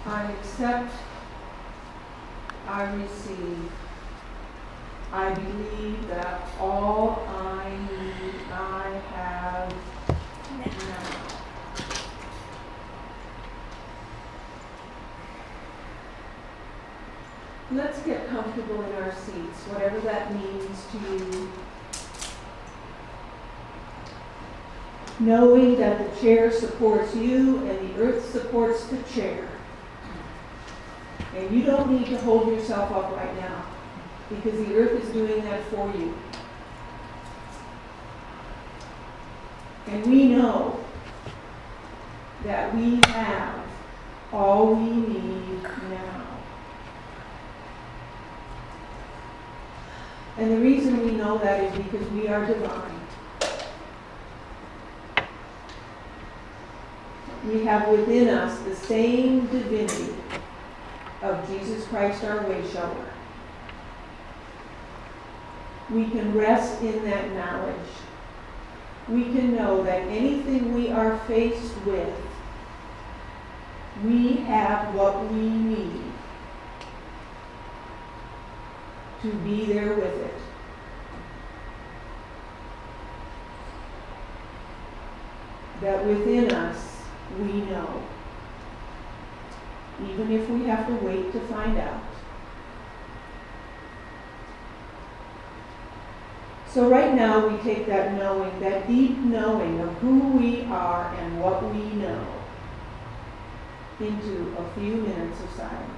I accept, I receive. I believe that all I need, I have now. Let's get comfortable in our seats, whatever that means to you. Knowing that the chair supports you and the earth supports the chair. And you don't need to hold yourself up right now, because the earth is doing that for you. And we know that we have all we need now. And the reason we know that is because we are divine. We have within us the same divinity of Jesus Christ, our way shower. We can rest in that knowledge. We can know that anything we are faced with, we have what we need to be there with it. That within us, we know. Even if we have to wait to find out. So right now we take that knowing, that deep knowing of who we are and what we know, into a few minutes of silence.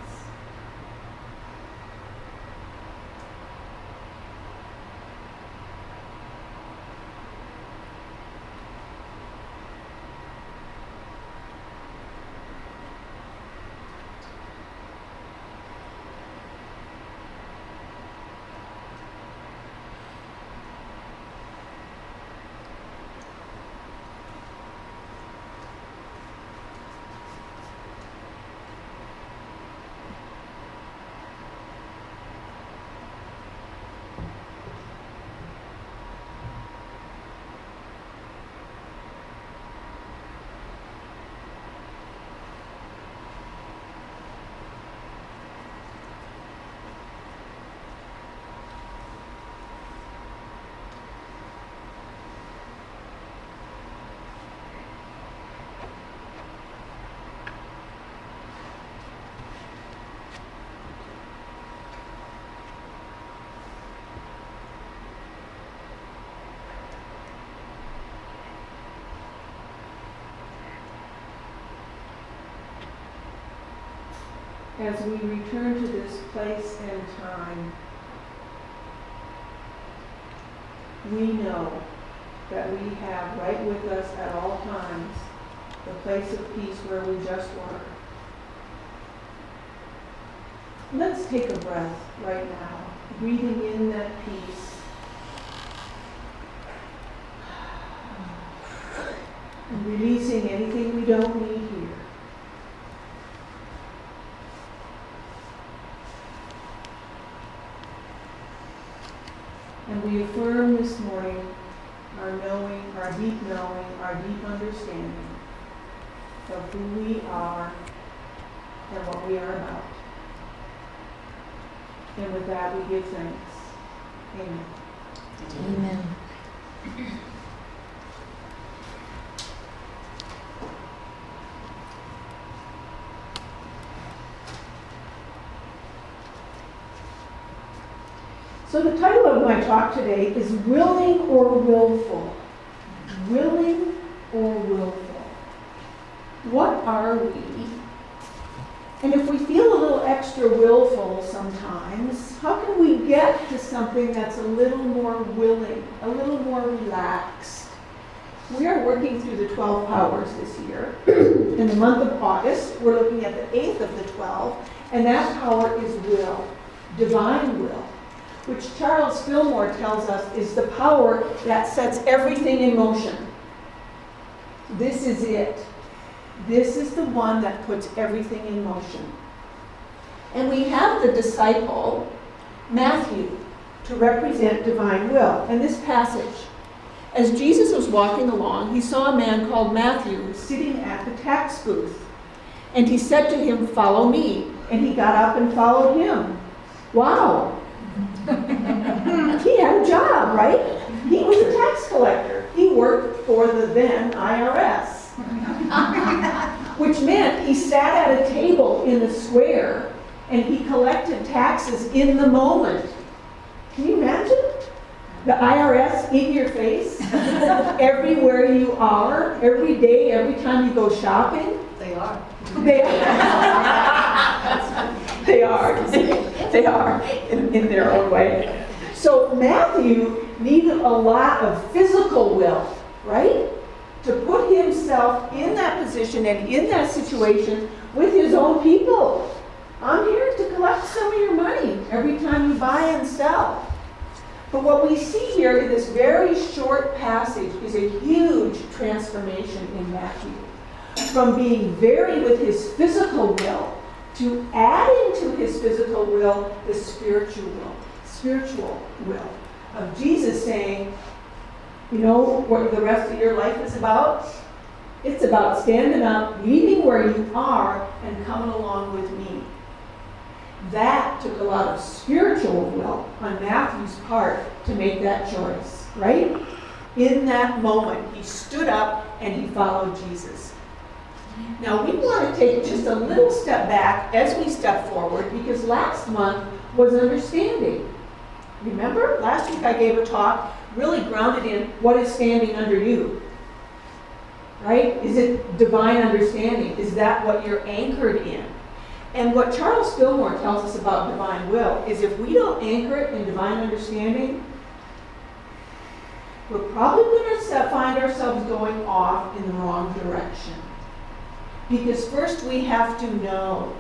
As we return to this place and time, we know that we have right with us at all times the place of peace where we just were. Let's take a breath right now, breathing in that peace. And releasing anything we don't need here. And we affirm this morning our knowing, our deep understanding of who we are and what we are about. And with that, we give thanks. Amen. Amen. So the title of my talk today is Willing or Willful? Willing or willful? What are we? And if we feel a little extra willful sometimes, how can we get to something that's a little more willing, a little more relaxed? We are working through the 12 powers this year. In the month of August, we're looking at the 8th of the 12, and that power is will, divine will, which Charles Fillmore tells us is the power that sets everything in motion. This is it. This is the one that puts everything in motion. And we have the disciple, Matthew, to represent divine will. And this passage, as Jesus was walking along, he saw a man called Matthew sitting at the tax booth. And he said to him, "Follow me." And he got up and followed him. Wow. He had a job, right? He was a tax collector. He worked for the then IRS. Which meant he sat at a table in the square and he collected taxes in the moment. Can you imagine? The IRS in your face, everywhere you are, every day, every time you go shopping. They are. They are. They are in their own way. So Matthew needed a lot of physical will, right? To put himself in that position and in that situation with his own people. I'm here to collect some of your money every time you buy and sell. But what we see here in this very short passage is a huge transformation in Matthew. From being very with his physical will to adding to his physical will the spiritual will of Jesus saying, you know what the rest of your life is about? It's about standing up, leaving where you are, and coming along with me. That took a lot of spiritual will on Matthew's part to make that choice, right? In that moment, he stood up and he followed Jesus. Now, we want to take just a little step back as we step forward, because last month was understanding. Remember? Last week I gave a talk really grounded in what is standing under you. Right? Is it divine understanding? Is that what you're anchored in? And what Charles Fillmore tells us about divine will is if we don't anchor it in divine understanding, we're probably going to find ourselves going off in the wrong direction. Because first we have to know.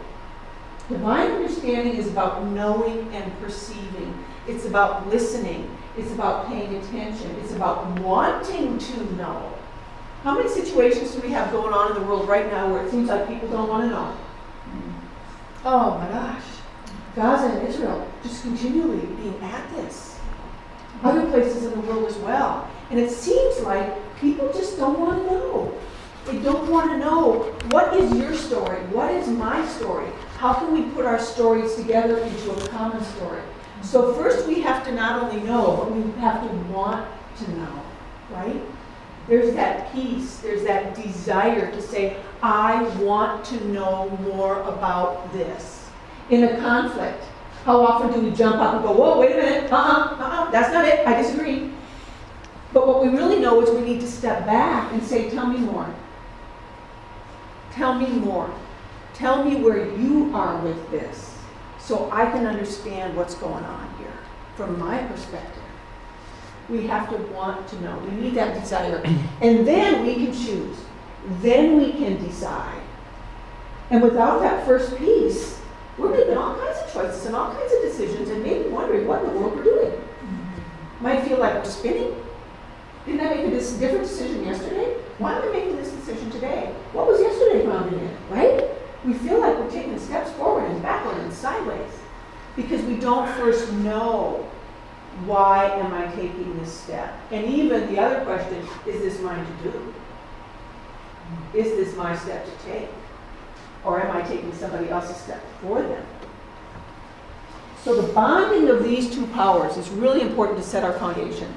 Divine understanding is about knowing and perceiving. It's about listening. It's about paying attention. It's about wanting to know. How many situations do we have going on in the world right now where it seems like people don't want to know? Oh my gosh. Gaza and Israel just continually being at this. Other places in the world as well. And it seems like people just don't want to know. They don't want to know, what is your story? What is my story? How can we put our stories together into a common story? So first we have to not only know, but we have to want to know, right? There's that peace, there's that desire to say, I want to know more about this. In a conflict, how often do we jump up and go, whoa, wait a minute, that's not it, I disagree. But what we really know is we need to step back and say, tell me more. Tell me more. Tell me where you are with this so I can understand what's going on here from my perspective. We have to want to know. We need that desire. And then we can choose. Then we can decide. And without that first piece, we're making all kinds of choices and all kinds of decisions and maybe wondering what in the world we're doing. Might feel like we're spinning. Didn't I make this different decision yesterday? Why am I making this decision today? What was yesterday grounded in, right? We feel like we're taking steps forward and backward and sideways because we don't first know, why am I taking this step? And even the other question, is this mine to do? Is this my step to take? Or am I taking somebody else's step for them? So the bonding of these two powers is really important to set our foundation.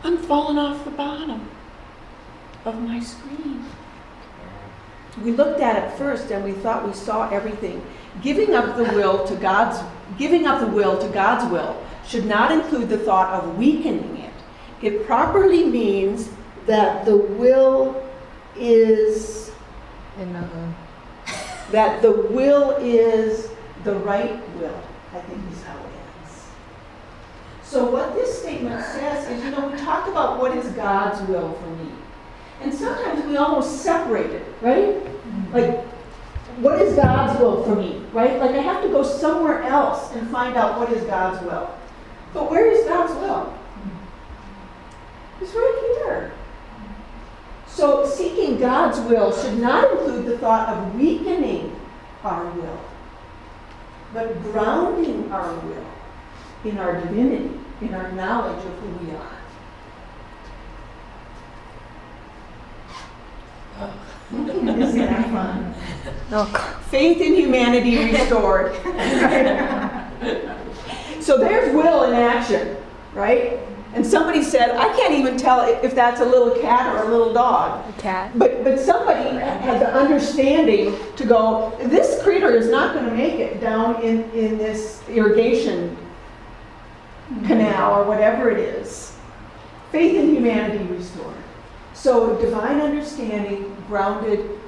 I'm falling off the bottom of my screen. We looked at it first and we thought we saw everything. Giving up the will to God's will should not include the thought of weakening it. It properly means that the will is that the will is the right will, I think is how it ends. So what this statement says is, we talked about what is God's will for me. And sometimes we almost separate it, right? Like, what is God's will for me, right? Like I have to go somewhere else and find out what is God's will. But where is God's will? It's right here. So seeking God's will should not include the thought of weakening our will, but grounding our will in our divinity, in our knowledge of who we are. Isn't that fun? Oh, Faith in humanity restored. So there's will in action, right? And somebody said, I can't even tell if that's a little cat or a little dog. a cat. But somebody had the understanding to go, this critter is not going to make it down in this irrigation canal or whatever it is. Faith in humanity restored. So divine understanding, grounded,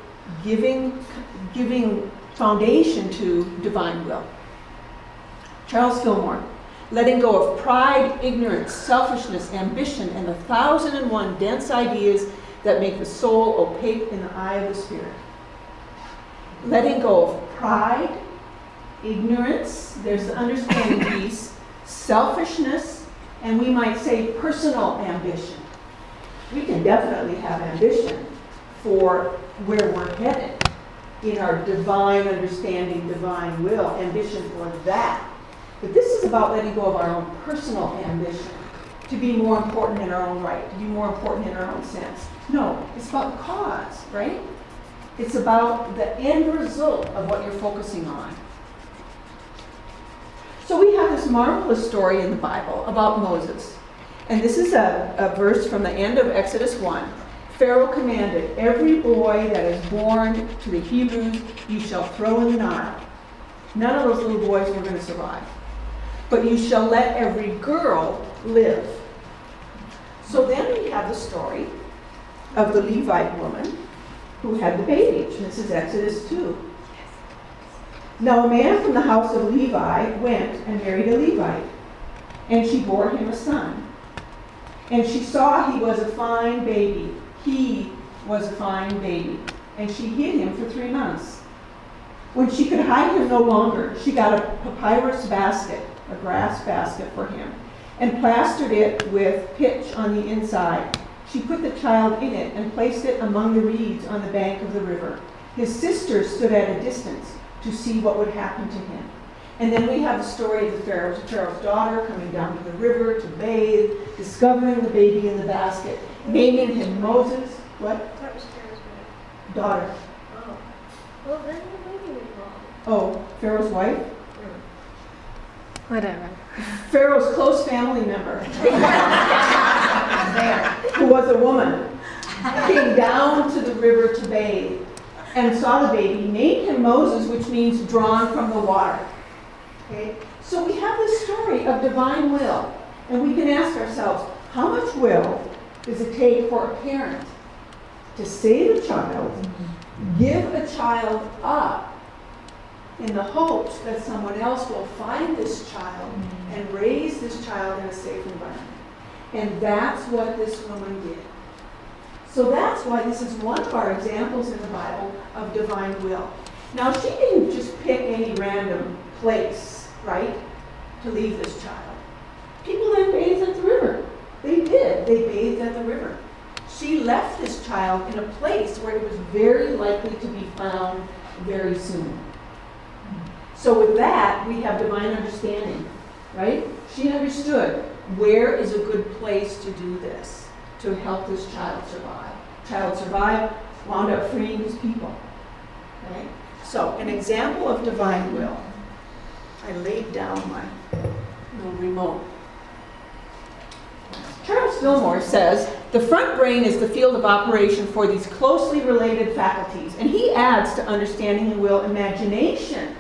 giving foundation to divine will. Charles Fillmore, letting go of pride, ignorance, selfishness, ambition, and the 1,001 dense ideas that make the soul opaque in the eye of the Spirit. Letting go of pride, ignorance, there's the understanding piece, selfishness, and we might say personal ambition. We can definitely have ambition for where we're headed in our divine understanding, divine will, ambition for that. But this is about letting go of our own personal ambition to be more important in our own right, to be more important in our own sense. No, it's about the cause, right? It's about the end result of what you're focusing on. So we have this marvelous story in the Bible about Moses. And this is a verse from the end of Exodus 1. Pharaoh commanded, every boy that is born to the Hebrews you shall throw in the Nile. None of those little boys were going to survive. But you shall let every girl live. So then we have the story of the Levite woman who had the baby. This is Exodus 2. Now a man from the house of Levi went and married a Levite, and she bore him a son. And she saw he was a fine baby. He was a fine baby. And she hid him for 3 months. When she could hide him no longer, she got a papyrus basket, a grass basket for him, and plastered it with pitch on the inside. She put the child in it and placed it among the reeds on the bank of the river. His sisters stood at a distance to see what would happen to him. And then we have the story of the Pharaoh's daughter coming down to the river to bathe, discovering the baby in the basket, naming him Moses. What? That was Pharaoh's Daughter. Oh. Well, then the baby was wrong. Oh, Pharaoh's wife? Whatever. Pharaoh's close family member, who was a woman, came down to the river to bathe and saw the baby, named him Moses, which means drawn from the water. Okay? So we have this story of divine will, and we can ask ourselves, how much will does it take for a parent to save a child, give a child up, in the hopes that someone else will find this child and raise this child in a safe environment? And that's what this woman did. So that's why this is one of our examples in the Bible of divine will. Now, she didn't just pick any random place, right, to leave this child. People then bathed at the river. They did. They bathed at the river. She left this child in a place where it was very likely to be found very soon. So with that, we have divine understanding, right? She understood where is a good place to do this, to help this child survive. Child survived, wound up freeing his people. Okay? So, an example of divine will. I laid down my little remote. Charles Fillmore says, the front brain is the field of operation for these closely related faculties. And he adds to understanding and will imagination.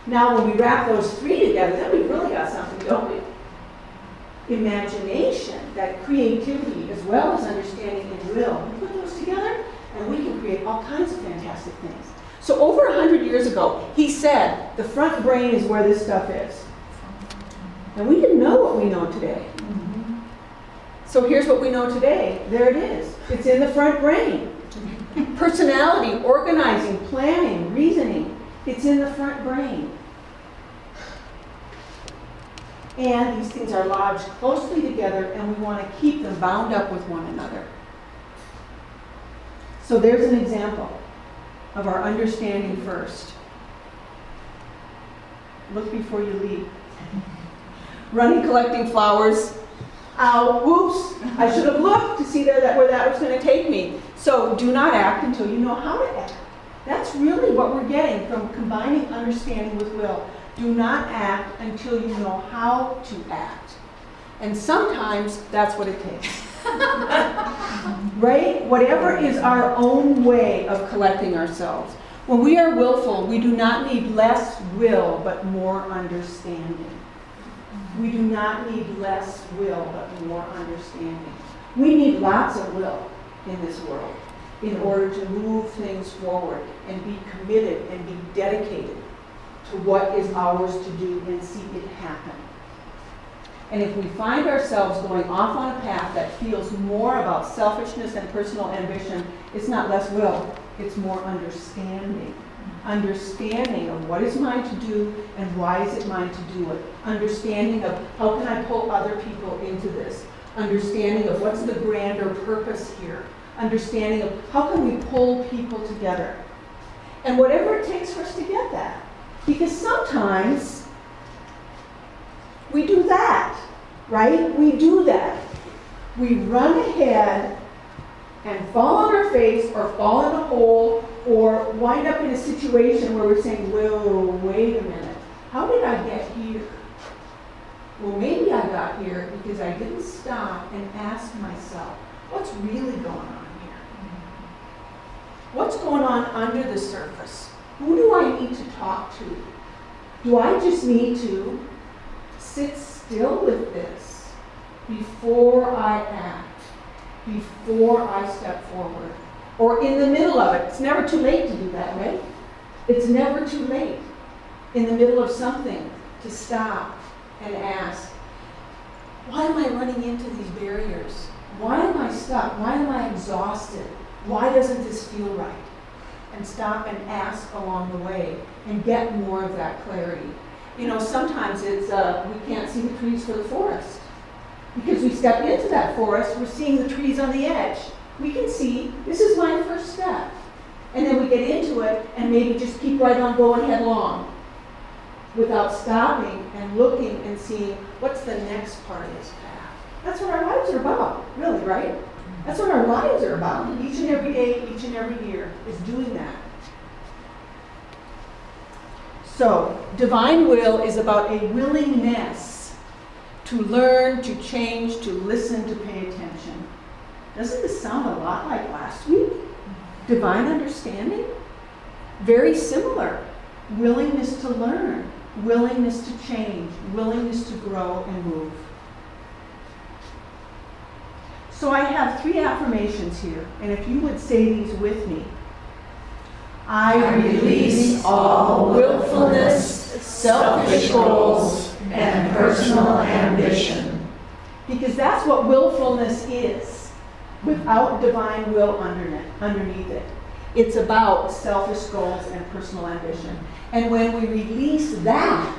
Now, when we wrap those three together, then we've really got something, don't we? Imagination, that creativity, as well as understanding and will. We put those together, and we can create all kinds of fantastic things. So over 100 years ago, he said, the front brain is where this stuff is. And we didn't know what we know today. So here's what we know today. There it is. It's in the front brain. Personality, organizing, planning, reasoning. It's in the front brain. And these things are lodged closely together, and we want to keep them bound up with one another. So there's an example of our understanding first. Look before you leave. Running, collecting flowers. Ow, whoops, I should have looked to see where that was going to take me. So do not act until you know how to act. That's really what we're getting from combining understanding with will. Do not act until you know how to act. And sometimes that's what it takes. Right? Whatever is our own way of collecting ourselves. When we are willful, we do not need less will, but more understanding. We do not need less will, but more understanding. We need lots of will in this world in order to move things forward and be committed and be dedicated to what is ours to do and see it happen. And if we find ourselves going off on a path that feels more about selfishness and personal ambition, it's not less will, it's more understanding. Understanding of what is mine to do and why is it mine to do it. Understanding of how can I pull other people into this. Understanding of what's the grander purpose here. Understanding of how can we pull people together. And whatever it takes for us to get that. Because sometimes we do that, right? We do that. We run ahead and fall on our face or fall in a hole or wind up in a situation where we're saying, whoa, wait a minute. How did I get here? Well, maybe I got here because I didn't stop and ask myself, what's really going on here? What's going on under the surface? Who do I need to talk to? Do I just need to sit still with this before I act, before I step forward, or in the middle of it? It's never too late to do that, right? It's never too late in the middle of something to stop and ask, why am I running into these barriers? Why am I stuck? Why am I exhausted? Why doesn't this feel right? And stop and ask along the way and get more of that clarity. You know, sometimes it's, we can't see the trees for the forest. Because we step into that forest, we're seeing the trees on the edge. We can see, this is my first step. And then we get into it and maybe just keep right on going headlong without stopping and looking and seeing what's the next part of this path. That's what our lives are about, really, right? That's what our lives are about. Each and every day, each and every year is doing that. So, divine will is about a willingness to learn, to change, to listen, to pay attention. Doesn't this sound a lot like last week? Divine understanding? Very similar. Willingness to learn, willingness to change, willingness to grow and move. So I have 3 affirmations here, and if you would say these with me. I release all willfulness, selfish goals, and personal ambition. Because that's what willfulness is, without divine will underneath it. It's about selfish goals and personal ambition. And when we release that,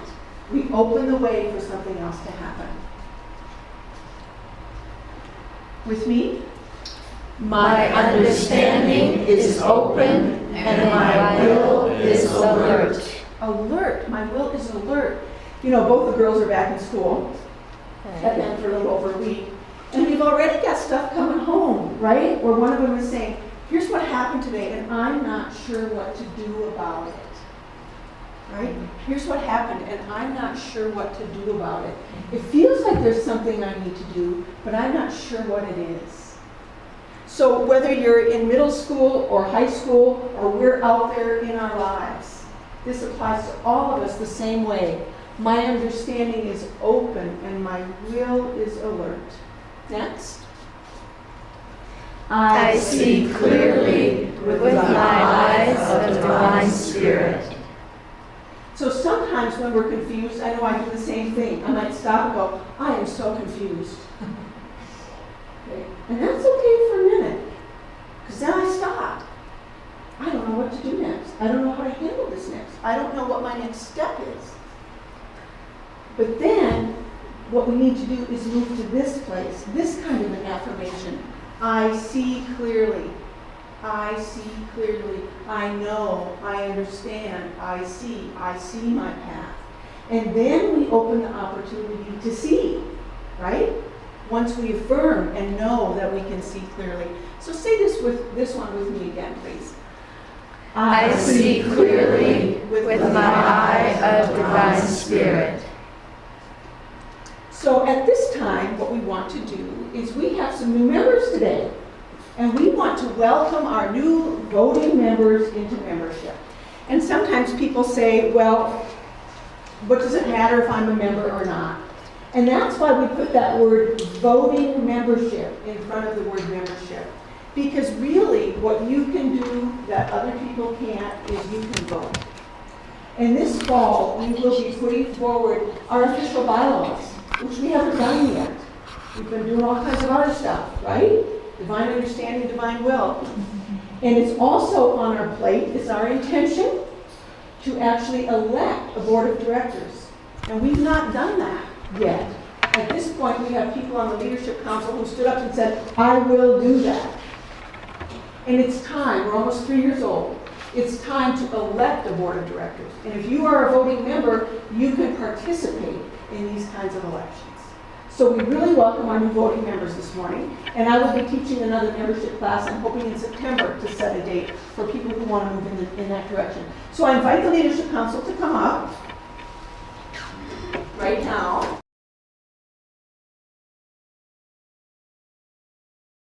we open the way for something else to happen. With me? My understanding is open and my will is alert. Alert. My will is alert. You know, both the girls are back in school. I've been for a little over a week. And we've already got stuff coming home, right? Where one of them is saying, here's what happened today, and I'm not sure what to do about it. Right? Here's what happened, and I'm not sure what to do about it. It feels like there's something I need to do, but I'm not sure what it is. So whether you're in middle school or high school, or we're out there in our lives, this applies to all of us the same way. My understanding is open, and my will is alert. Next. I see clearly with the eyes of the divine spirit. So sometimes when we're confused, I know I do the same thing. I might stop and go, I am so confused. Okay. And that's okay for a minute, because then I stop. I don't know what to do next. I don't know how to handle this next. I don't know what my next step is. But then, what we need to do is move to this place, this kind of an affirmation. I see clearly. I see clearly. I know. I understand. I see my path. And then we open the opportunity to see, right? once we affirm and know that we can see clearly. So say this one with me again, please. I see clearly with my eye of divine spirit. So at this time, what we want to do is we have some new members today. And we want to welcome our new voting members into membership. And sometimes people say, well, what does it matter if I'm a member or not? And that's why we put that word voting membership in front of the word membership. Because really, what you can do that other people can't is you can vote. And this fall, we will be putting forward our official bylaws, which we haven't done yet. We've been doing all kinds of other stuff, right? Divine understanding, divine will. And it's also on our plate, it's our intention to actually elect a board of directors. And we've not done that yet. At this point, we have people on the leadership council who stood up and said, I will do that. And it's time, we're almost 3 years old. It's time to elect a board of directors. And if you are a voting member, you can participate in these kinds of elections. So we really welcome our new voting members this morning. And I will be teaching another membership class, I'm hoping in September, to set a date for people who want to move in that direction. So I invite the leadership council to come up right now.